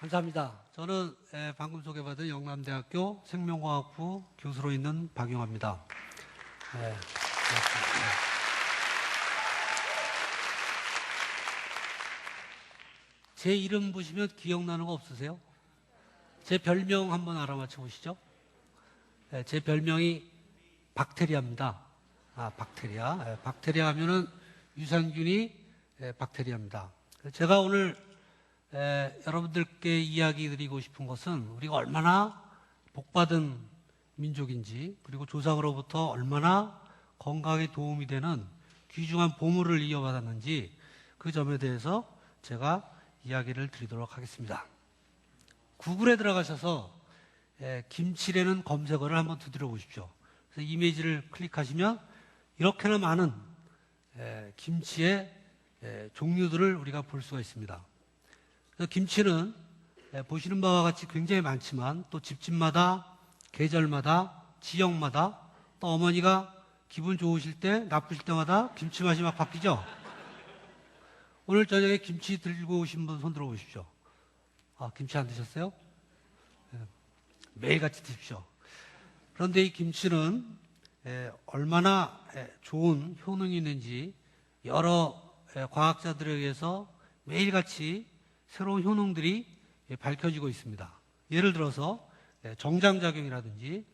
감사합니다. 저는 방금 소개받은 영남대학교 생명과학부 교수로 있는 박용화입니다. 고맙습니다. 제 이름 보시면 기억나는 거 없으세요? 제 별명 한번 알아맞혀 보시죠. 제 별명이 박테리아입니다. 박테리아. 박테리아 하면은 유산균이 박테리아입니다. 제가 오늘 여러분들께 이야기 드리고 싶은 것은 우리가 얼마나 복받은 민족인지, 그리고 조상으로부터 얼마나 건강에 도움이 되는 귀중한 보물을 이어받았는지 그 점에 대해서 제가 이야기를 드리도록 하겠습니다. 구글에 들어가셔서 김치라는 검색어를 한번 두드려 보십시오. 그래서 이미지를 클릭하시면 이렇게나 많은 김치의 종류들을 우리가 볼 수가 있습니다. 김치는 보시는 바와 같이 굉장히 많지만 또 집집마다, 계절마다, 지역마다, 또 어머니가 기분 좋으실 때, 나쁘실 때마다 김치 맛이 막 바뀌죠? 오늘 저녁에 김치 들고 오신 분 손 들어 보십시오. 김치 안 드셨어요? 매일같이 드십시오. 그런데 이 김치는 얼마나 좋은 효능이 있는지 여러 과학자들에 의해서 매일같이 새로운 효능들이 밝혀지고 있습니다. 예를 들어서 정장작용이라든지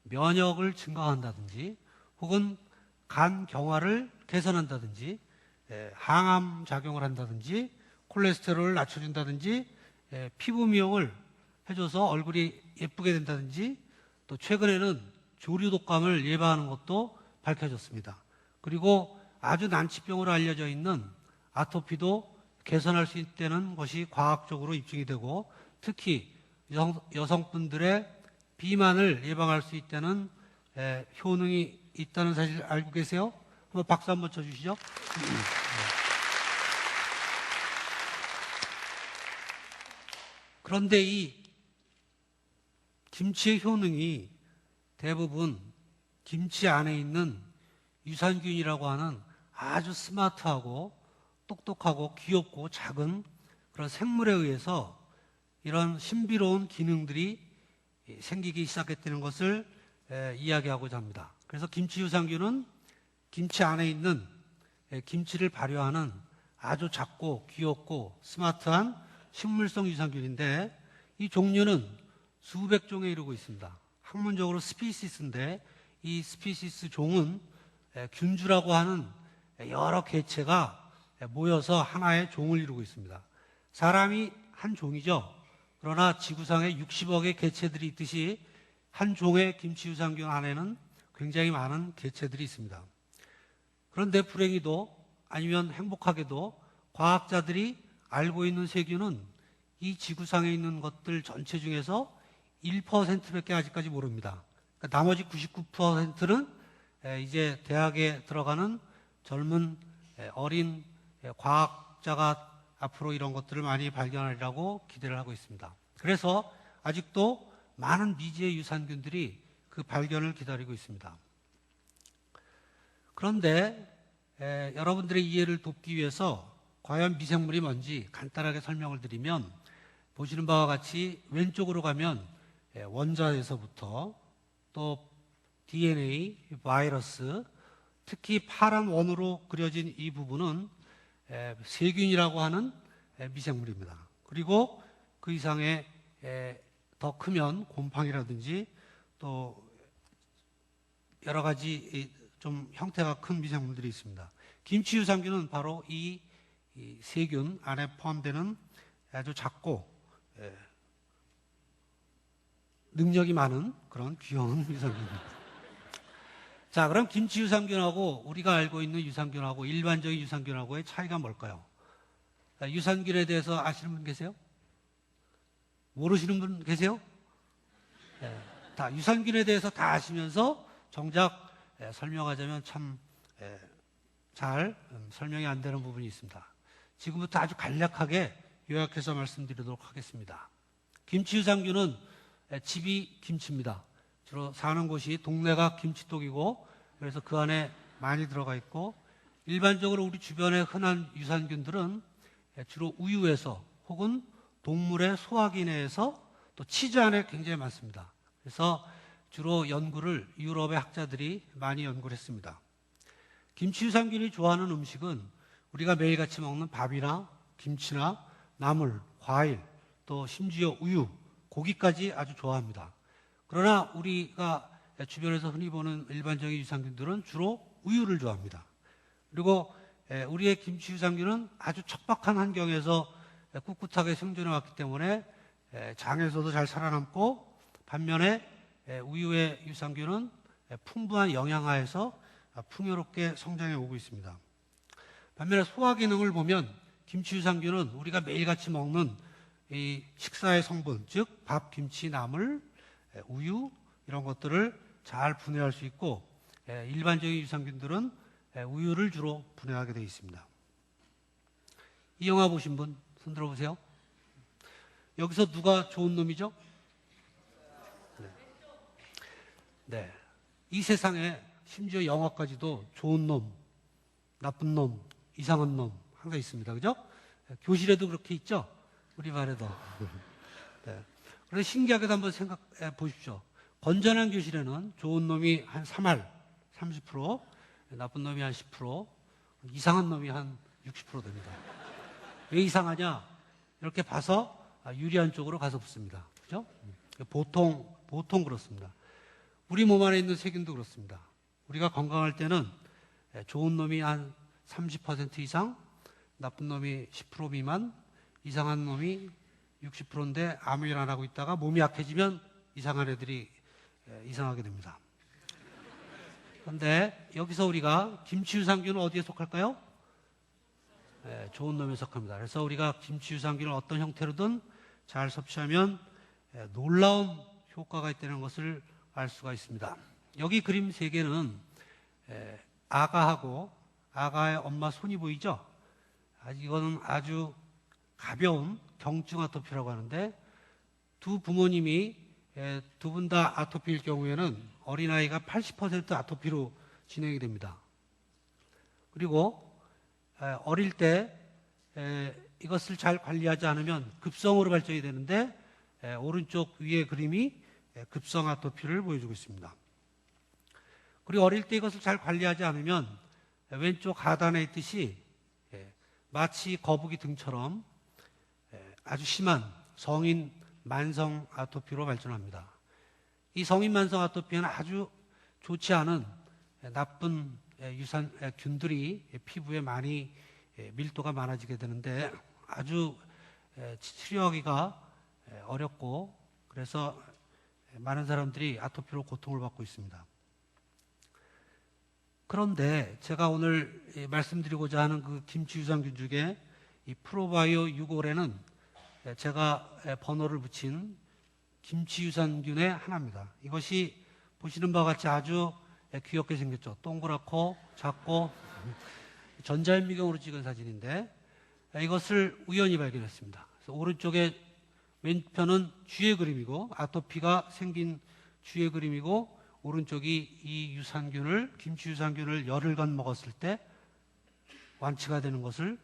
면역을 증강한다든지 혹은 간 경화를 개선한다든지 항암 작용을 한다든지 콜레스테롤을 낮춰준다든지 피부 미용을 해줘서 얼굴이 예쁘게 된다든지 또 최근에는 조류 독감을 예방하는 것도 밝혀졌습니다. 그리고 아주 난치병으로 알려져 있는 아토피도 개선할 수 있다는 것이 과학적으로 입증이 되고 특히 여성분들의 비만을 예방할 수 있다는 효능이 있다는 사실 알고 계세요? 한번 박수 한번 쳐주시죠. 그런데 이 김치의 효능이 대부분 김치 안에 있는 유산균이라고 하는 아주 스마트하고 똑똑하고 귀엽고 작은 그런 생물에 의해서 이런 신비로운 기능들이 생기기 시작했다는 것을 이야기하고자 합니다. 그래서 김치 유산균은 김치 안에 있는 김치를 발효하는 아주 작고 귀엽고 스마트한 식물성 유산균인데 이 종류는 수백 종에 이르고 있습니다. 학문적으로 스피시스인데 이 스피시스 종은 균주라고 하는 여러 개체가 모여서 하나의 종을 이루고 있습니다. 사람이 한 종이죠. 그러나 지구상에 60억의 개체들이 있듯이 한 종의 김치 유산균 안에는 굉장히 많은 개체들이 있습니다. 그런데 불행히도 아니면 행복하게도 과학자들이 알고 있는 세균은 이 지구상에 있는 것들 전체 중에서 1%밖에 아직까지 모릅니다. 그러니까 나머지 99%는 이제 대학에 들어가는 젊은 어린 과학자가 앞으로 이런 것들을 많이 발견하리라고 기대를 하고 있습니다. 그래서 아직도 많은 미지의 유산균들이 그 발견을 기다리고 있습니다. 그런데 여러분들의 이해를 돕기 위해서 과연 미생물이 뭔지 간단하게 설명을 드리면 보시는 바와 같이 왼쪽으로 가면 원자에서부터 또 DNA, 바이러스, 특히 파란 원으로 그려진 이 부분은 세균이라고 하는 미생물입니다. 그리고 그 이상의 더 크면 곰팡이라든지 또 여러 가지 좀 형태가 큰 미생물들이 있습니다. 김치 유산균은 바로 이 세균 안에 포함되는 아주 작고 능력이 많은 그런 귀여운 유산균입니다. 자, 그럼 김치 유산균하고 우리가 알고 있는 유산균하고 일반적인 유산균하고의 차이가 뭘까요? 유산균에 대해서 아시는 분 계세요? 모르시는 분 계세요? 다 유산균에 대해서 다 아시면서 정작 설명하자면 참 잘 설명이 안 되는 부분이 있습니다. 지금부터 아주 간략하게 요약해서 말씀드리도록 하겠습니다. 김치 유산균은 집이 김치입니다. 주로 사는 곳이 동네가 김치독이고 그래서 그 안에 많이 들어가 있고 일반적으로 우리 주변에 흔한 유산균들은 주로 우유에서 혹은 동물의 소화기 내에서 또 치즈 안에 굉장히 많습니다. 그래서 주로 연구를 유럽의 학자들이 많이 연구를 했습니다. 김치 유산균이 좋아하는 음식은 우리가 매일같이 먹는 밥이나 김치나 나물, 과일, 또 심지어 우유, 고기까지 아주 좋아합니다. 그러나 우리가 주변에서 흔히 보는 일반적인 유산균들은 주로 우유를 좋아합니다. 그리고 우리의 김치 유산균은 아주 척박한 환경에서 꿋꿋하게 생존해 왔기 때문에 장에서도 잘 살아남고, 반면에 우유의 유산균은 풍부한 영양하에서 풍요롭게 성장해 오고 있습니다. 반면에 소화 기능을 보면 김치 유산균은 우리가 매일같이 먹는 이 식사의 성분, 즉 밥, 김치, 나물, 우유 이런 것들을 잘 분해할 수 있고, 일반적인 유산균들은 우유를 주로 분해하게 되어 있습니다. 이 영화 보신 분 손 들어보세요. 여기서 누가 좋은 놈이죠? 네. 이 세상에 심지어 영화까지도 좋은 놈, 나쁜 놈, 이상한 놈 항상 있습니다. 그죠? 교실에도 그렇게 있죠? 우리 반에도. 네. 그래서 신기하게도 한번 생각해 보십시오. 건전한 교실에는 좋은 놈이 한 3할, 30%, 나쁜 놈이 한 10%, 이상한 놈이 한 60% 됩니다. 왜 이상하냐? 이렇게 봐서 유리한 쪽으로 가서 붙습니다. 그죠? 보통 그렇습니다. 우리 몸 안에 있는 세균도 그렇습니다. 우리가 건강할 때는 좋은 놈이 한 30% 이상, 나쁜 놈이 10% 미만, 이상한 놈이 60%인데 아무 일 안 하고 있다가 몸이 약해지면 이상한 애들이 이상하게 됩니다. 그런데 여기서 우리가 김치 유산균은 어디에 속할까요? 좋은 놈에 속합니다. 그래서 우리가 김치 유산균을 어떤 형태로든 잘 섭취하면 놀라운 효과가 있다는 것을 알 수가 있습니다. 여기 그림 3개는 아가하고 아가의 엄마 손이 보이죠? 이거는 아주 가벼운 경증 아토피라고 하는데, 두 부모님이 두 분 다 아토피일 경우에는 어린아이가 80% 아토피로 진행이 됩니다. 그리고 어릴 때 이것을 잘 관리하지 않으면 급성으로 발전이 되는데, 오른쪽 위의 그림이 급성 아토피를 보여주고 있습니다. 그리고 어릴 때 이것을 잘 관리하지 않으면 왼쪽 하단에 있듯이 마치 거북이 등처럼 아주 심한 성인 만성 아토피로 발전합니다. 이 성인 만성 아토피는 아주 좋지 않은 나쁜 유산균들이 피부에 많이 밀도가 많아지게 되는데, 아주 치료하기가 어렵고, 그래서 많은 사람들이 아토피로 고통을 받고 있습니다. 그런데 제가 오늘 말씀드리고자 하는 그 김치 유산균 중에 이 프로바이오 6올에는 제가 번호를 붙인 김치 유산균의 하나입니다. 이것이 보시는 바와 같이 아주 귀엽게 생겼죠. 동그랗고 작고 전자현미경으로 찍은 사진인데, 이것을 우연히 발견했습니다. 그래서 오른쪽에 왼편은 쥐의 그림이고, 아토피가 생긴 쥐의 그림이고, 오른쪽이 이 유산균을, 김치 유산균을 열흘간 먹었을 때 완치가 되는 것을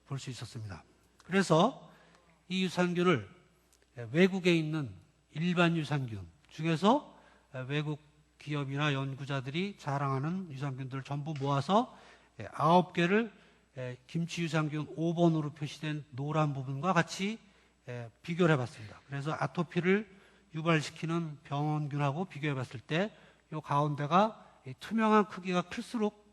볼 수 있었습니다. 그래서 이 유산균을 외국에 있는 일반 유산균 중에서 외국 기업이나 연구자들이 자랑하는 유산균들을 전부 모아서 9개를 김치 유산균 5번으로 표시된 노란 부분과 같이 비교를 해봤습니다. 그래서 아토피를 유발시키는 병원균하고 비교해 봤을 때 이 가운데가 투명한 크기가 클수록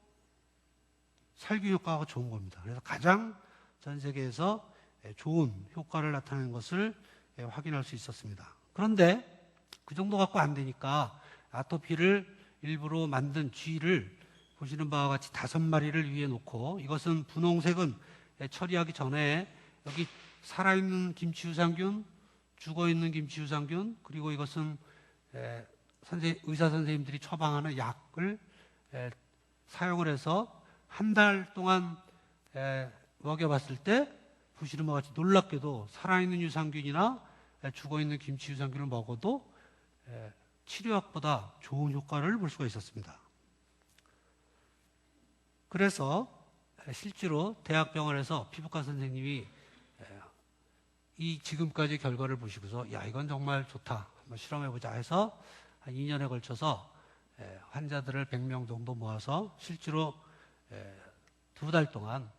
살균 효과가 좋은 겁니다. 그래서 가장 전 세계에서 좋은 효과를 나타내는 것을 확인할 수 있었습니다. 그런데 그 정도 갖고 안 되니까 아토피를 일부러 만든 쥐를 보시는 바와 같이 5마리를 위에 놓고, 이것은 분홍색은 처리하기 전에 여기 살아있는 김치 유산균, 죽어있는 김치 유산균, 그리고 이것은 의사 선생님들이 처방하는 약을 사용을 해서 한 달 동안 먹여봤을 때 보시는 바와 같이 놀랍게도 살아있는 유산균이나 죽어있는 김치 유산균을 먹어도 치료약보다 좋은 효과를 볼 수가 있었습니다. 그래서 실제로 대학병원에서 피부과 선생님이 이 지금까지 결과를 보시고서 야 이건 정말 좋다 한번 실험해보자 해서 한 2년에 걸쳐서 환자들을 100명 정도 모아서 실제로 2달 동안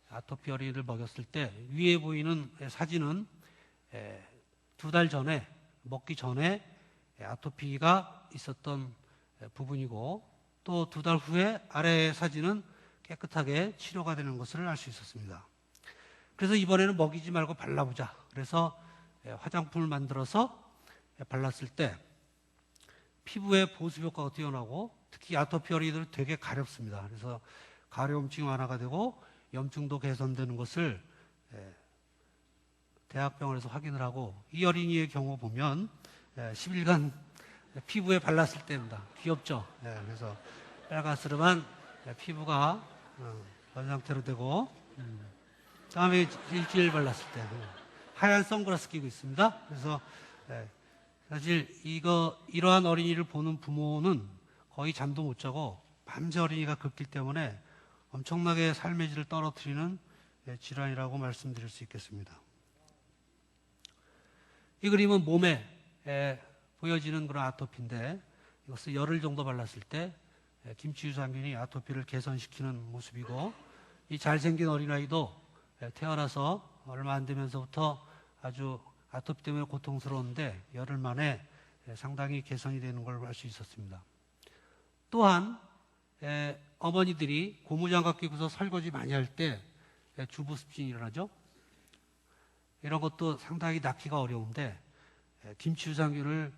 아토피 어린이를 먹였을 때 위에 보이는 사진은 2달 전에 먹기 전에 아토피가 있었던 부분이고 또 2달 후에 아래의 사진은 깨끗하게 치료가 되는 것을 알 수 있었습니다. 그래서 이번에는 먹이지 말고 발라보자. 그래서 화장품을 만들어서 발랐을 때 피부의 보습 효과가 뛰어나고 특히 아토피 어린이들은 되게 가렵습니다. 그래서 가려움증이 완화가 되고 염증도 개선되는 것을 대학병원에서 확인을 하고 이 어린이의 경우 보면 10일간 피부에 발랐을 때입니다. 귀엽죠? 그래서 빨가스름한 피부가 그런 상태로 되고 다음에 일주일 발랐을 때 하얀 선글라스 끼고 있습니다. 그래서 사실 이러한 어린이를 보는 부모는 거의 잠도 못 자고 밤새 어린이가 긁기 때문에 엄청나게 삶의 질을 떨어뜨리는 질환이라고 말씀드릴 수 있겠습니다. 이 그림은 몸에 보여지는 그런 아토피인데 이것을 열흘 정도 발랐을 때 김치 유산균이 아토피를 개선시키는 모습이고 이 잘생긴 어린아이도 태어나서 얼마 안 되면서부터 아주 아토피 때문에 고통스러운데 열흘 만에 상당히 개선이 되는 걸 알 수 있었습니다. 또한 어머니들이 고무장갑 끼고서 설거지 많이 할 때 주부 습진이 일어나죠. 이런 것도 상당히 낫기가 어려운데 김치 유산균을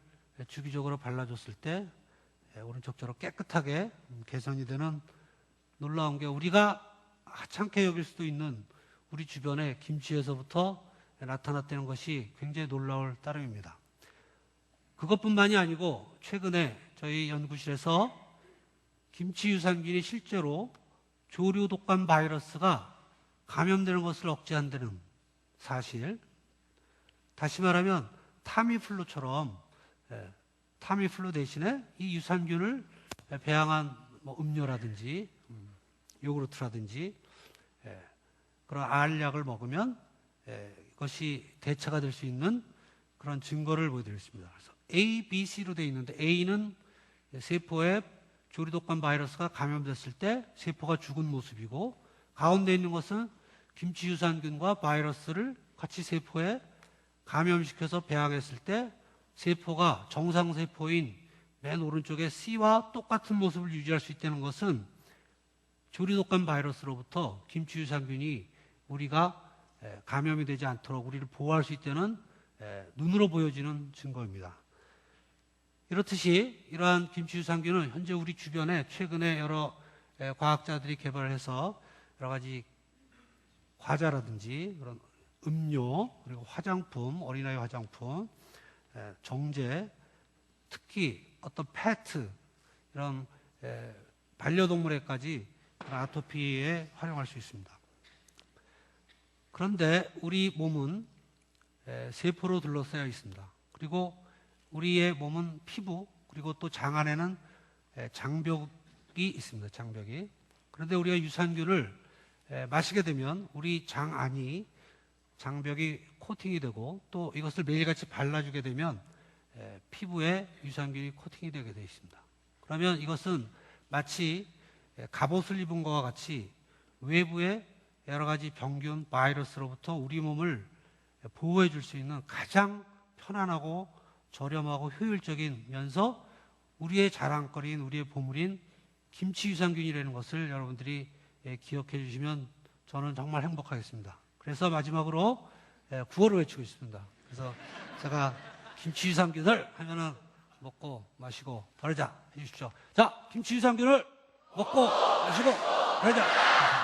주기적으로 발라줬을 때 오른쪽처럼 깨끗하게 개선이 되는 놀라운 게 우리가 하찮게 여길 수도 있는 우리 주변에 김치에서부터 나타났다는 것이 굉장히 놀라울 따름입니다. 그것뿐만이 아니고 최근에 저희 연구실에서 김치 유산균이 실제로 조류 독감 바이러스가 감염되는 것을 억제한다는 사실, 다시 말하면 타미플루처럼 타미플루 대신에 이 유산균을 배양한 음료라든지 요구르트라든지 그런 알약을 먹으면 이것이 대처가 될 수 있는 그런 증거를 보여드리겠습니다. 그래서 A, B, C로 되어 있는데 A는 세포에 조류독감 바이러스가 감염됐을 때 세포가 죽은 모습이고 가운데 있는 것은 김치 유산균과 바이러스를 같이 세포에 감염시켜서 배양했을 때 세포가 정상세포인 맨 오른쪽에 C와 똑같은 모습을 유지할 수 있다는 것은 조류독감 바이러스로부터 김치 유산균이 우리가 감염이 되지 않도록 우리를 보호할 수 있다는 눈으로 보여지는 증거입니다. 이렇듯이 이러한 김치 유산균은 현재 우리 주변에 최근에 여러 과학자들이 개발해서 여러 가지 과자라든지 그런 음료 그리고 화장품, 어린아이 화장품, 정제, 특히 어떤 페트 이런 반려동물에까지 아토피에 활용할 수 있습니다. 그런데 우리 몸은 세포로 둘러싸여 있습니다. 그리고 우리의 몸은 피부 그리고 또 장 안에는 장벽이 있습니다. 장벽이. 그런데 우리가 유산균을 마시게 되면 우리 장 안이 장벽이 코팅이 되고 또 이것을 매일같이 발라주게 되면 피부에 유산균이 코팅이 되게 되어 있습니다. 그러면 이것은 마치 갑옷을 입은 것과 같이 외부에 여러 가지 병균, 바이러스로부터 우리 몸을 보호해 줄 수 있는 가장 편안하고 저렴하고 효율적이면서 우리의 자랑거리인 우리의 보물인 김치 유산균이라는 것을 여러분들이 기억해 주시면 저는 정말 행복하겠습니다. 그래서 마지막으로 구호를 외치고 있습니다. 그래서 제가 김치 유산균을 하면은 먹고 마시고 바르자 해주십시오. 자, 김치 유산균을 먹고 마시고 바르자.